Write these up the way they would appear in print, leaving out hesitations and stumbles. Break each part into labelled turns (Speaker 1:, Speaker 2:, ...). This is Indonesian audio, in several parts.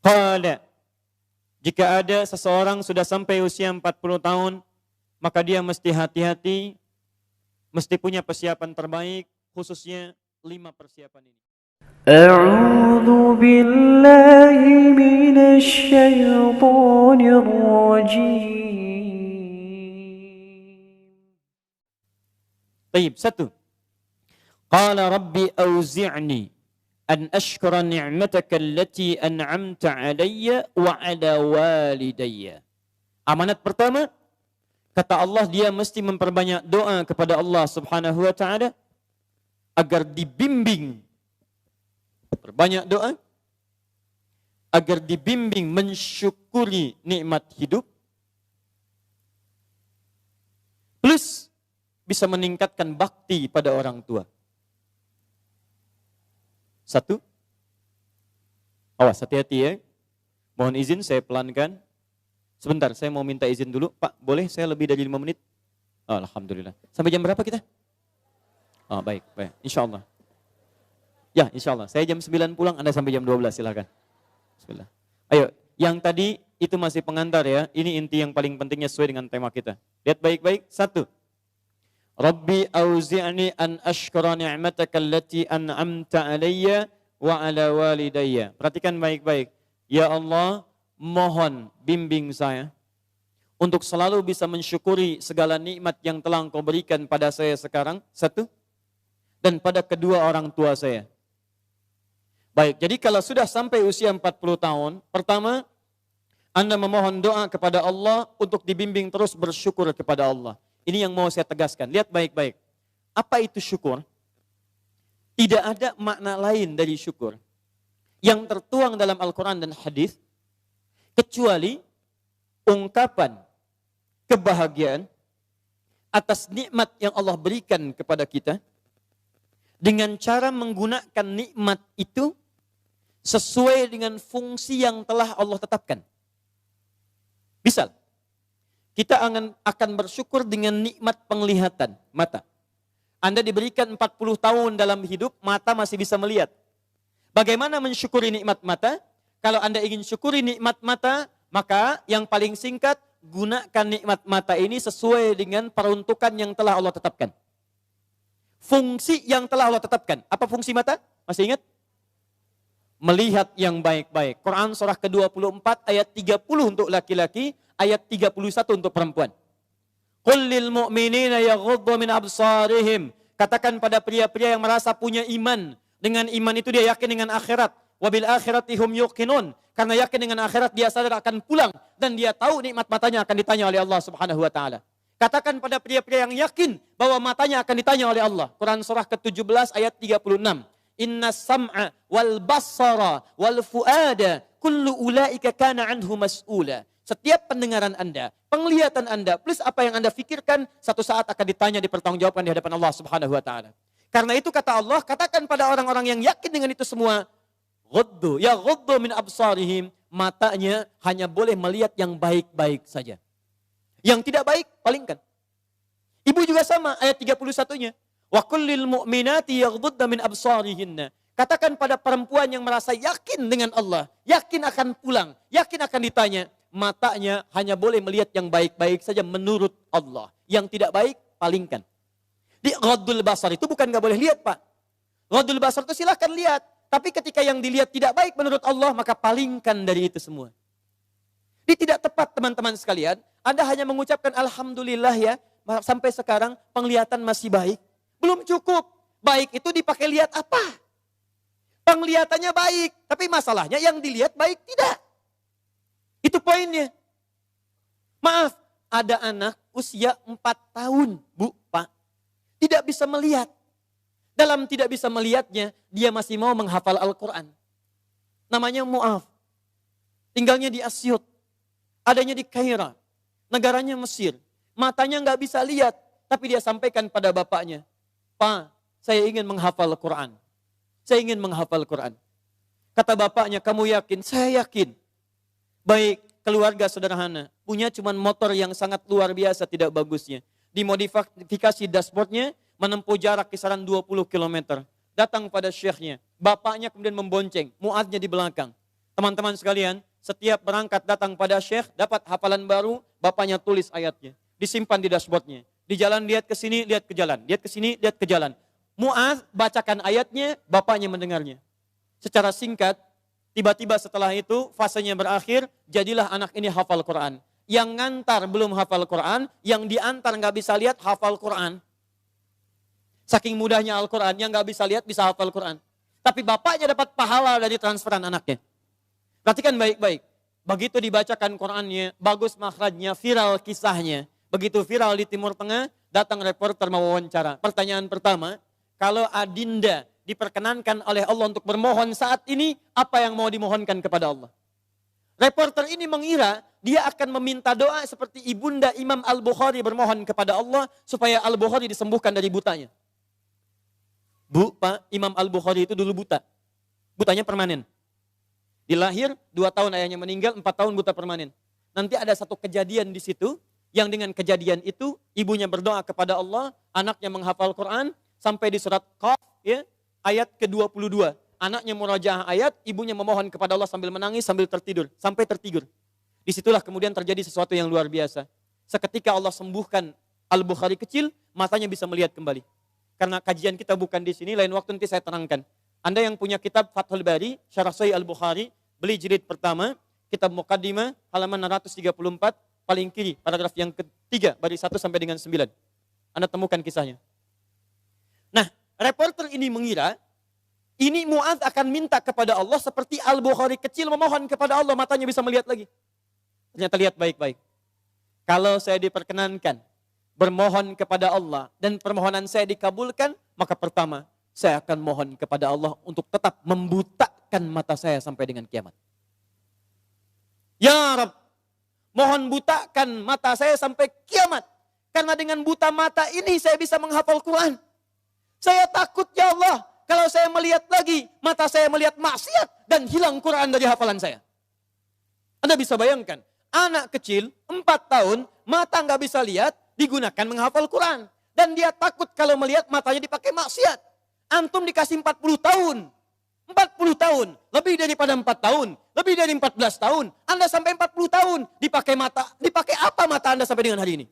Speaker 1: Qala, jika ada seseorang sudah sampai usia 40 tahun, maka dia mesti hati-hati, mesti punya persiapan terbaik, khususnya 5 persiapan ini.
Speaker 2: أعوذ بالله من الشيطان الرجيم.
Speaker 1: Baik, 1. Qala rabbi auzi'ni an ashkura ni'mataka allati an'amta 'alayya wa 'ala walidayya. Amanat pertama, kata Allah, dia mesti memperbanyak doa kepada Allah Subhanahu wa taala agar dibimbing. Perbanyak doa agar dibimbing mensyukuri nikmat hidup, plus bisa meningkatkan bakti pada orang tua. 1. Awas, hati-hati ya. Mohon izin saya pelankan. Sebentar, saya mau minta izin dulu. Pak, boleh saya lebih dari 5 menit? Oh, alhamdulillah. Sampai jam berapa kita? Oh, baik. Insya Allah. Ya, insya Allah. Saya jam 9 pulang, Anda sampai jam 12, silakan. Bismillah. Ayo, yang tadi itu masih pengantar ya. Ini inti yang paling pentingnya sesuai dengan tema kita. Lihat baik-baik. 1. Rabbi auzi'ni an ashkura ni'mataka allati an'amta 'alayya wa 'ala walidayya. Perhatikan baik-baik. Ya Allah, mohon bimbing saya untuk selalu bisa mensyukuri segala nikmat yang telah Engkau berikan pada saya sekarang. 1. Dan pada kedua orang tua saya. Baik, jadi kalau sudah sampai usia 40 tahun, pertama, Anda memohon doa kepada Allah untuk dibimbing terus bersyukur kepada Allah. Ini yang mau saya tegaskan. Lihat baik-baik. Apa itu syukur? Tidak ada makna lain dari syukur yang tertuang dalam Al-Quran dan hadis kecuali ungkapan kebahagiaan atas nikmat yang Allah berikan kepada kita dengan cara menggunakan nikmat itu sesuai dengan fungsi yang telah Allah tetapkan. Misal, kita akan bersyukur dengan nikmat penglihatan mata. Anda diberikan 40 tahun dalam hidup, mata masih bisa melihat. Bagaimana mensyukuri nikmat mata? Kalau Anda ingin syukuri nikmat mata, maka yang paling singkat, gunakan nikmat mata ini sesuai dengan peruntukan yang telah Allah tetapkan. Fungsi yang telah Allah tetapkan. Apa fungsi mata? Masih ingat? Melihat yang baik-baik. Quran surah ke-24 ayat 30 untuk laki-laki, ayat 31 untuk perempuan. Qul lil mu'minina yaghuddu min absarihim. Katakan pada pria-pria yang merasa punya iman. Dengan iman itu dia yakin dengan akhirat. Wabil akhirati hum yuqinun. Karena yakin dengan akhirat dia sadar akan pulang. Dan dia tahu nikmat matanya akan ditanya oleh Allah subhanahu wa ta'ala. Katakan pada pria-pria yang yakin bahwa matanya akan ditanya oleh Allah. Quran surah ke-17 ayat 36. Inna sam'a wal basara wal fuada kullu ulaika kana anhu mas'ula. Setiap pendengaran Anda, penglihatan Anda, plus apa yang Anda fikirkan, satu saat akan ditanya, dipertanggungjawabkan di hadapan Allah subhanahu wa ta'ala. Karena itu kata Allah, katakan pada orang-orang yang yakin dengan itu semua, ghuddu min absarihim, matanya hanya boleh melihat yang baik-baik saja. Yang tidak baik, palingkan. Ibu juga sama, ayat 31-nya. Wa kullil mu'minati yaghdudna min absarihinna. Katakan pada perempuan yang merasa yakin dengan Allah, yakin akan pulang, yakin akan ditanya, matanya hanya boleh melihat yang baik-baik saja menurut Allah. Yang tidak baik, palingkan. Di ghaddul basar itu bukan gak boleh lihat, Pak. Ghaddul basar itu silahkan lihat. Tapi ketika yang dilihat tidak baik menurut Allah, maka palingkan dari itu semua. Ini tidak tepat, teman-teman sekalian. Anda hanya mengucapkan Alhamdulillah ya, sampai sekarang penglihatan masih baik. Belum cukup. Baik itu dipakai lihat apa? Penglihatannya baik, tapi masalahnya yang dilihat baik tidak. Itu poinnya. Maaf, ada anak usia 4 tahun, Bu, Pak. Tidak bisa melihat. Dalam tidak bisa melihatnya, dia masih mau menghafal Al-Quran. Namanya Mu'af. Tinggalnya di Asyut. Adanya di Kaira. Negaranya Mesir. Matanya nggak bisa lihat, tapi dia sampaikan pada bapaknya. Pak, saya ingin menghafal Al-Quran. Saya ingin menghafal Al-Quran. Kata bapaknya, kamu yakin? Saya yakin. Baik, keluarga sederhana. Punya cuman motor yang sangat luar biasa tidak bagusnya. Dimodifikasi dashboardnya, menempuh jarak kisaran 20 km. Datang pada syekhnya. Bapaknya kemudian membonceng. Mu'adnya di belakang. Teman-teman sekalian, setiap berangkat datang pada syekh, dapat hafalan baru, bapaknya tulis ayatnya. Disimpan di dashboardnya. Di jalan lihat ke sini, lihat ke jalan. Lihat ke sini, lihat ke jalan. Mu'adz bacakan ayatnya, bapaknya mendengarnya. Secara singkat, tiba-tiba setelah itu, fasenya berakhir, jadilah anak ini hafal Quran. Yang ngantar belum hafal Quran, yang diantar nggak bisa lihat, hafal Quran. Saking mudahnya Al-Quran, yang nggak bisa lihat, bisa hafal Quran. Tapi bapaknya dapat pahala dari transferan anaknya. Perhatikan baik-baik. Begitu dibacakan Qurannya, bagus makhrajnya, viral kisahnya. Begitu viral di Timur Tengah, datang reporter mewawancara. Pertanyaan pertama, kalau Adinda diperkenankan oleh Allah untuk bermohon saat ini, apa yang mau dimohonkan kepada Allah? Reporter ini mengira dia akan meminta doa seperti ibunda Imam Al-Bukhari bermohon kepada Allah supaya Al-Bukhari disembuhkan dari butanya. Bu, Pak, Imam Al-Bukhari itu dulu buta. Butanya permanen. Dilahir, 2 tahun ayahnya meninggal, 4 tahun buta permanen. Nanti ada satu kejadian di situ, yang dengan kejadian itu, ibunya berdoa kepada Allah, anaknya menghafal Quran, sampai di surat Qaf, ya, ayat ke-22. Anaknya murajaah ayat, ibunya memohon kepada Allah sambil menangis, sambil tertidur. Sampai tertidur. Disitulah kemudian terjadi sesuatu yang luar biasa. Seketika Allah sembuhkan Al-Bukhari kecil, matanya bisa melihat kembali. Karena kajian kita bukan di sini, lain waktu nanti saya terangkan. Anda yang punya kitab Fathul Bari, Syarah Sahih Al-Bukhari, beli jilid pertama, kitab Muqaddimah, halaman 634, paling kiri, paragraf yang ketiga, baris 1 sampai dengan 9. Anda temukan kisahnya. Nah, reporter ini mengira, ini Mu'adz akan minta kepada Allah seperti Al-Bukhari kecil memohon kepada Allah, matanya bisa melihat lagi. Ternyata lihat baik-baik. Kalau saya diperkenankan bermohon kepada Allah dan permohonan saya dikabulkan, maka pertama, saya akan mohon kepada Allah untuk tetap membutakan mata saya sampai dengan kiamat. Ya Rabb, mohon butakan mata saya sampai kiamat. Karena dengan buta mata ini saya bisa menghafal Quran. Saya takut ya Allah, kalau saya melihat lagi, mata saya melihat maksiat dan hilang Quran dari hafalan saya. Anda bisa bayangkan, anak kecil 4 tahun, mata nggak bisa lihat, digunakan menghafal Quran. Dan dia takut kalau melihat matanya dipakai maksiat. Antum dikasih 40 tahun. 40 tahun. Lebih daripada 4 tahun. Lebih dari 14 tahun. Anda sampai 40 tahun. Dipakai mata. Dipakai apa mata Anda sampai dengan hari ini?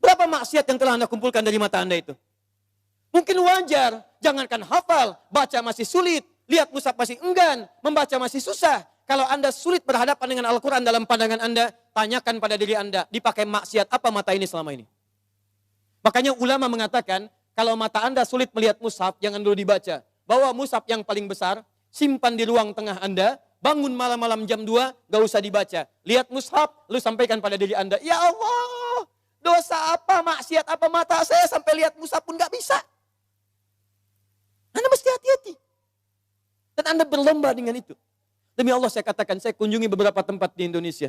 Speaker 1: Berapa maksiat yang telah Anda kumpulkan dari mata Anda itu? Mungkin wajar. Jangankan hafal. Baca masih sulit. Lihat mushaf masih enggan. Membaca masih susah. Kalau Anda sulit berhadapan dengan Al-Quran dalam pandangan Anda, tanyakan pada diri Anda. Dipakai maksiat apa mata ini selama ini? Makanya ulama mengatakan, kalau mata Anda sulit melihat mushaf, jangan dulu dibaca. Bawa mushaf yang paling besar, simpan di ruang tengah Anda, bangun malam-malam jam 2, gak usah dibaca. Lihat mushaf, lalu sampaikan pada diri Anda, ya Allah, dosa apa, maksiat apa mata saya sampai lihat mushaf pun gak bisa. Anda mesti hati-hati. Dan Anda berlomba dengan itu. Demi Allah saya katakan, saya kunjungi beberapa tempat di Indonesia.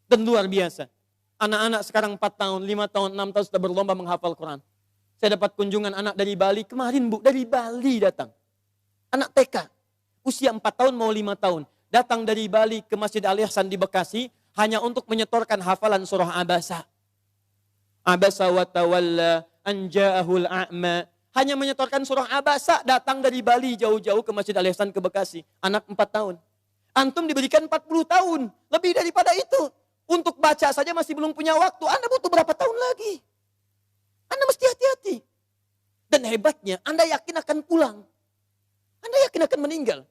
Speaker 1: Dan luar biasa. Anak-anak sekarang 4 tahun, 5 tahun, 6 tahun sudah berlomba menghafal Quran. Saya dapat kunjungan anak dari Bali kemarin Bu, dari Bali datang. Anak TK, usia 4 tahun mau 5 tahun. Datang dari Bali ke Masjid Al-Ihsan di Bekasi, hanya untuk menyetorkan hafalan surah Abasa. Abasa wa tawalla an ja'ahul a'ma. Hanya menyetorkan surah Abasa, datang dari Bali jauh-jauh ke Masjid Al-Ihsan ke Bekasi. Anak 4 tahun. Antum diberikan 40 tahun, lebih daripada itu. Untuk baca saja masih belum punya waktu, Anda butuh berapa tahun lagi? Anda mesti hati-hati. Dan hebatnya, Anda yakin akan pulang. Anda yakin akan meninggal.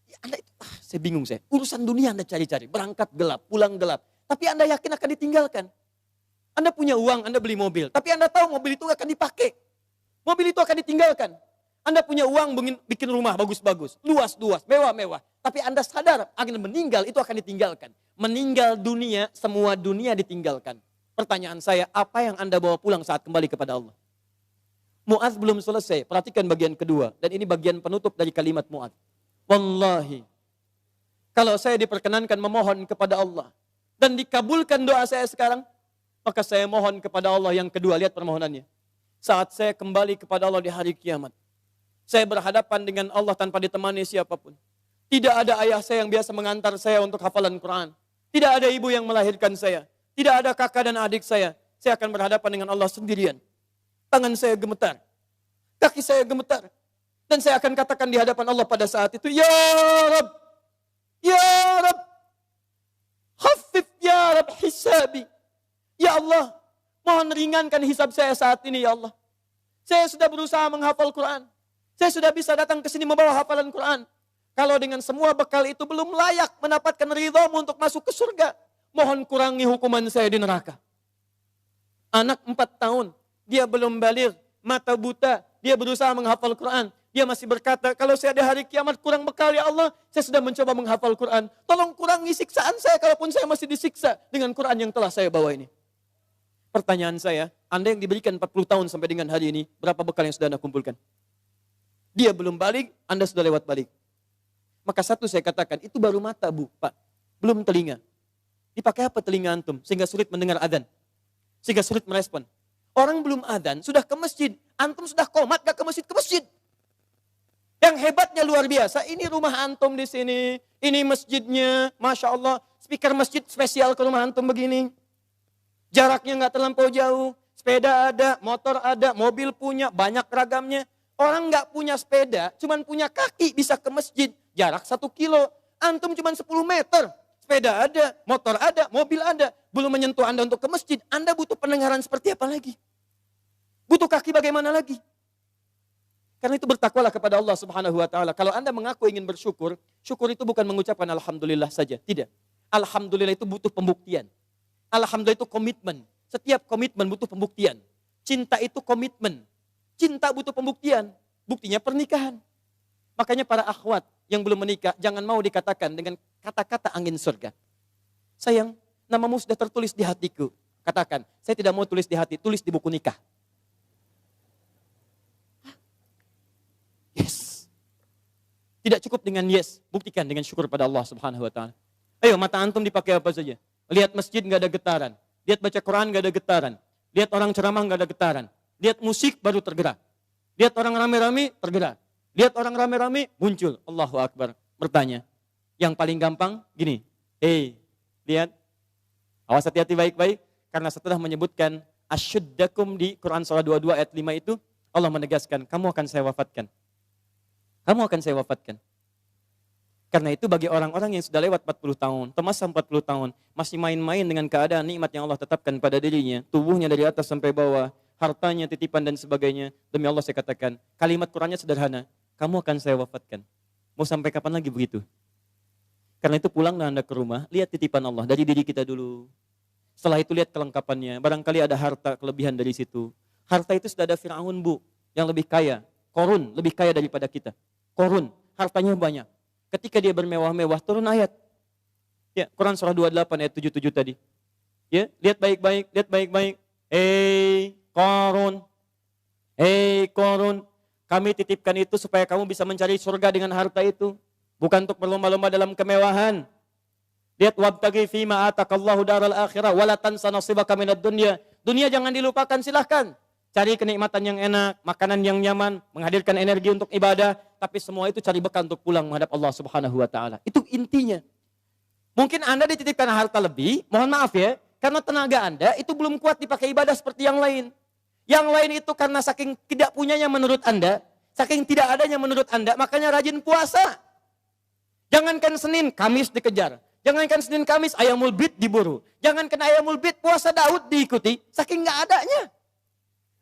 Speaker 1: Ya, Anda itu, saya bingung saya. Urusan dunia Anda cari-cari. Berangkat gelap, pulang gelap. Tapi Anda yakin akan ditinggalkan. Anda punya uang, Anda beli mobil. Tapi Anda tahu mobil itu akan dipakai. Mobil itu akan ditinggalkan. Anda punya uang bikin rumah bagus-bagus. Luas-luas, mewah-mewah. Tapi Anda sadar akan meninggal itu akan ditinggalkan. Meninggal dunia, semua dunia ditinggalkan. Pertanyaan saya, apa yang Anda bawa pulang saat kembali kepada Allah? Mu'adz belum selesai, perhatikan bagian kedua. Dan ini bagian penutup dari kalimat Mu'adz. Wallahi, kalau saya diperkenankan memohon kepada Allah, dan dikabulkan doa saya sekarang, maka saya mohon kepada Allah yang kedua, lihat permohonannya. Saat saya kembali kepada Allah di hari kiamat, saya berhadapan dengan Allah tanpa ditemani siapapun. Tidak ada ayah saya yang biasa mengantar saya untuk hafalan Quran. Tidak ada ibu yang melahirkan saya. Tidak ada kakak dan adik saya. Saya akan berhadapan dengan Allah sendirian. Tangan saya gemetar. Kaki saya gemetar. Dan saya akan katakan di hadapan Allah pada saat itu, Ya Rabb, Ya Rab, khaffif ya Rab hisabi. Ya Allah, mohon ringankan hisab saya saat ini ya Allah. Saya sudah berusaha menghafal Quran. Saya sudah bisa datang ke sini membawa hafalan Quran. Kalau dengan semua bekal itu belum layak mendapatkan ridhamu untuk masuk ke surga, mohon kurangi hukuman saya di neraka. Anak 4 tahun, dia belum baligh, mata buta, dia berusaha menghafal Quran. Dia masih berkata, kalau saya ada hari kiamat kurang bekal ya Allah, saya sudah mencoba menghafal Quran. Tolong kurangi siksaan saya kalaupun saya masih disiksa dengan Quran yang telah saya bawa ini. Pertanyaan saya, Anda yang diberikan 40 tahun sampai dengan hari ini, berapa bekal yang sudah Anda kumpulkan? Dia belum balik, Anda sudah lewat balik. Maka satu saya katakan, itu baru mata Bu, Pak. Belum telinga. Dipakai apa telinga antum? Sehingga sulit mendengar adzan. Sehingga sulit merespon. Orang belum adzan, sudah ke masjid. Antum sudah komat, gak ke masjid, ke masjid. Yang hebatnya luar biasa, ini rumah antum di sini. Ini masjidnya, Masya Allah. Speaker masjid spesial ke rumah antum begini. Jaraknya gak terlampau jauh. Sepeda ada, motor ada, mobil punya, banyak ragamnya. Orang gak punya sepeda, cuman punya kaki bisa ke masjid. Jarak 1 kilo, antum cuman 10 meter. Sepeda ada, motor ada, mobil ada. Belum menyentuh Anda untuk ke masjid. Anda butuh pendengaran seperti apa lagi? Butuh kaki bagaimana lagi? Karena itu bertakwalah kepada Allah Subhanahu wa taala. Kalau Anda mengaku ingin bersyukur, syukur itu bukan mengucapkan alhamdulillah saja, tidak. Alhamdulillah itu butuh pembuktian. Alhamdulillah itu komitmen. Setiap komitmen butuh pembuktian. Cinta itu komitmen. Cinta butuh pembuktian. Buktinya pernikahan. Makanya para akhwat yang belum menikah, jangan mau dikatakan dengan kata-kata angin surga. Sayang, namamu sudah tertulis di hatiku. Katakan, saya tidak mau tulis di hati, tulis di buku nikah. Yes. Tidak cukup dengan yes, buktikan dengan syukur pada Allah Subhanahu wa taala. Ayo, mata antum dipakai apa saja? Lihat masjid enggak ada getaran. Lihat baca Quran enggak ada getaran. Lihat orang ceramah enggak ada getaran. Lihat musik baru tergerak. Lihat orang rame-rame tergerak. Lihat orang rame-rame muncul. Allahu Akbar. Bertanya. Yang paling gampang gini. Lihat. Awas hati-hati baik-baik. Karena setelah menyebutkan asyuddakum di Quran surah 22 ayat 5 itu, Allah menegaskan, kamu akan saya wafatkan. Kamu akan saya wafatkan. Karena itu bagi orang-orang yang sudah lewat 40 tahun, termasuk 40 tahun, masih main-main dengan keadaan nikmat yang Allah tetapkan pada dirinya, tubuhnya dari atas sampai bawah, hartanya, titipan dan sebagainya. Demi Allah saya katakan, kalimat Qurannya sederhana, kamu akan saya wafatkan. Mau sampai kapan lagi begitu? Karena itu pulanglah Anda ke rumah, lihat titipan Allah dari diri kita dulu. Setelah itu lihat kelengkapannya, barangkali ada harta kelebihan dari situ. Harta itu sudah ada Fir'aun Bu, yang lebih kaya. Korun lebih kaya daripada kita. Korun, hartanya banyak. Ketika dia bermewah-mewah, turun ayat. Ya, Quran surah 28 ayat 77 tadi. Ya, lihat baik-baik, lihat baik-baik. Korun. Korun. Kami titipkan itu supaya kamu bisa mencari surga dengan harta itu. Bukan untuk berlomba-lomba dalam kemewahan. Lihat wabtaghi fima atakallahu daral akhirah wala tansa nasibaka minad dunya. Dunia jangan dilupakan, silahkan. Cari kenikmatan yang enak, makanan yang nyaman, menghadirkan energi untuk ibadah, tapi semua itu cari bekal untuk pulang menghadap Allah Subhanahu wa taala. Itu intinya. Mungkin Anda dititipkan harta lebih, mohon maaf ya, karena tenaga Anda itu belum kuat dipakai ibadah seperti yang lain. Yang lain itu karena saking tidak punyanya menurut Anda, saking tidak adanya menurut Anda, makanya rajin puasa. Jangankan Senin, Kamis dikejar. Jangankan Senin, Kamis, ayamul bid diburu. Jangankan ayamul bid, puasa Daud diikuti, saking nggak adanya.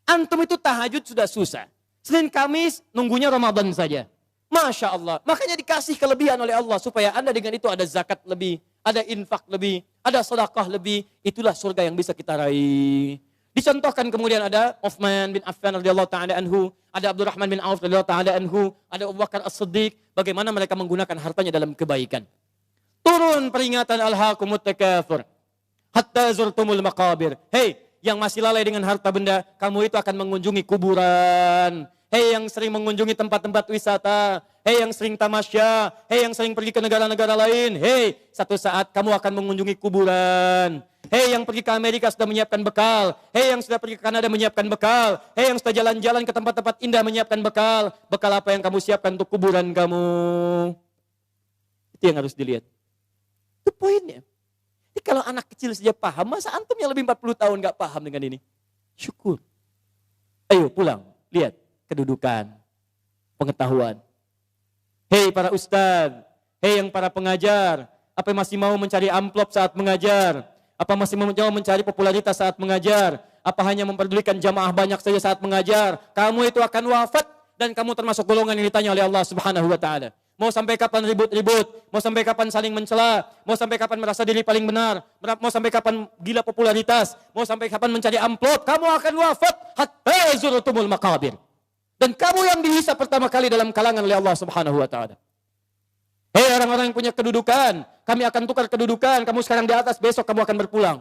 Speaker 1: Antum itu tahajud sudah susah. Senin Kamis nunggunya Ramadan saja. Masya Allah. Makanya dikasih kelebihan oleh Allah. Supaya Anda dengan itu ada zakat lebih. Ada infak lebih. Ada sedekah lebih. Itulah surga yang bisa kita raih. Dicontohkan kemudian ada Uthman bin Affan radhiyallahu ta'ala anhu. Ada Abdurrahman bin Auf radhiyallahu ta'ala anhu. Ada Abu Bakar As-Siddiq. Bagaimana mereka menggunakan hartanya dalam kebaikan. Turun peringatan alhaakumut takafur. Hatta zurtumul maqabir. Hei, yang masih lalai dengan harta benda, kamu itu akan mengunjungi kuburan. Hei yang sering mengunjungi tempat-tempat wisata. Hei yang sering tamasya. Hei yang sering pergi ke negara-negara lain. Hei, satu saat kamu akan mengunjungi kuburan. Hei yang pergi ke Amerika sudah menyiapkan bekal. Hei yang sudah pergi ke Kanada menyiapkan bekal. Hei yang sudah jalan-jalan ke tempat-tempat indah menyiapkan bekal. Bekal apa yang kamu siapkan untuk kuburan kamu? Itu yang harus dilihat. Itu poinnya. Jadi kalau anak kecil saja paham, masa antum yang lebih 40 tahun gak paham dengan ini? Syukur. Ayo pulang, lihat kedudukan, pengetahuan. Hei para ustaz, Hei yang para pengajar, apa masih mau mencari amplop saat mengajar? Apa masih mau mencari popularitas saat mengajar? Apa hanya memperdulikan jamaah banyak saja saat mengajar? Kamu itu akan wafat dan kamu termasuk golongan yang ditanya oleh Allah Subhanahu wa taala. Mau sampai kapan ribut-ribut? Mau sampai kapan saling mencela? Mau sampai kapan merasa diri paling benar? Mau sampai kapan gila popularitas? Mau sampai kapan mencari amplop? Kamu akan wafat hatta zurtumul maqabir. Dan kamu yang dihisab pertama kali dalam kalangan oleh Allah Subhanahu wa taala. Hei orang-orang yang punya kedudukan, kami akan tukar kedudukan. Kamu sekarang di atas, besok kamu akan berpulang.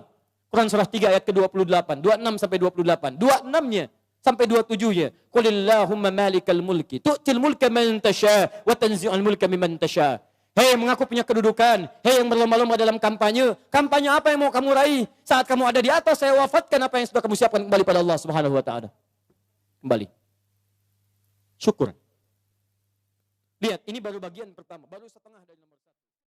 Speaker 1: Quran surah 3 ayat ke-28, 26 sampai 28. 26-nya sampai 27-nya. Qulillahumma malikal mulki, tu'til mulka man tasha wa tanzi'ul mulka mimman tasha. Hei mengaku punya kedudukan, hei yang berlomba-lomba dalam kampanye. Kampanye apa yang mau kamu raih? Saat kamu ada di atas, saya wafatkan apa yang sudah kamu siapkan kembali pada Allah Subhanahu wa taala. Kembali. Syukur. Lihat, ini baru bagian pertama, baru setengah dari nomor 1.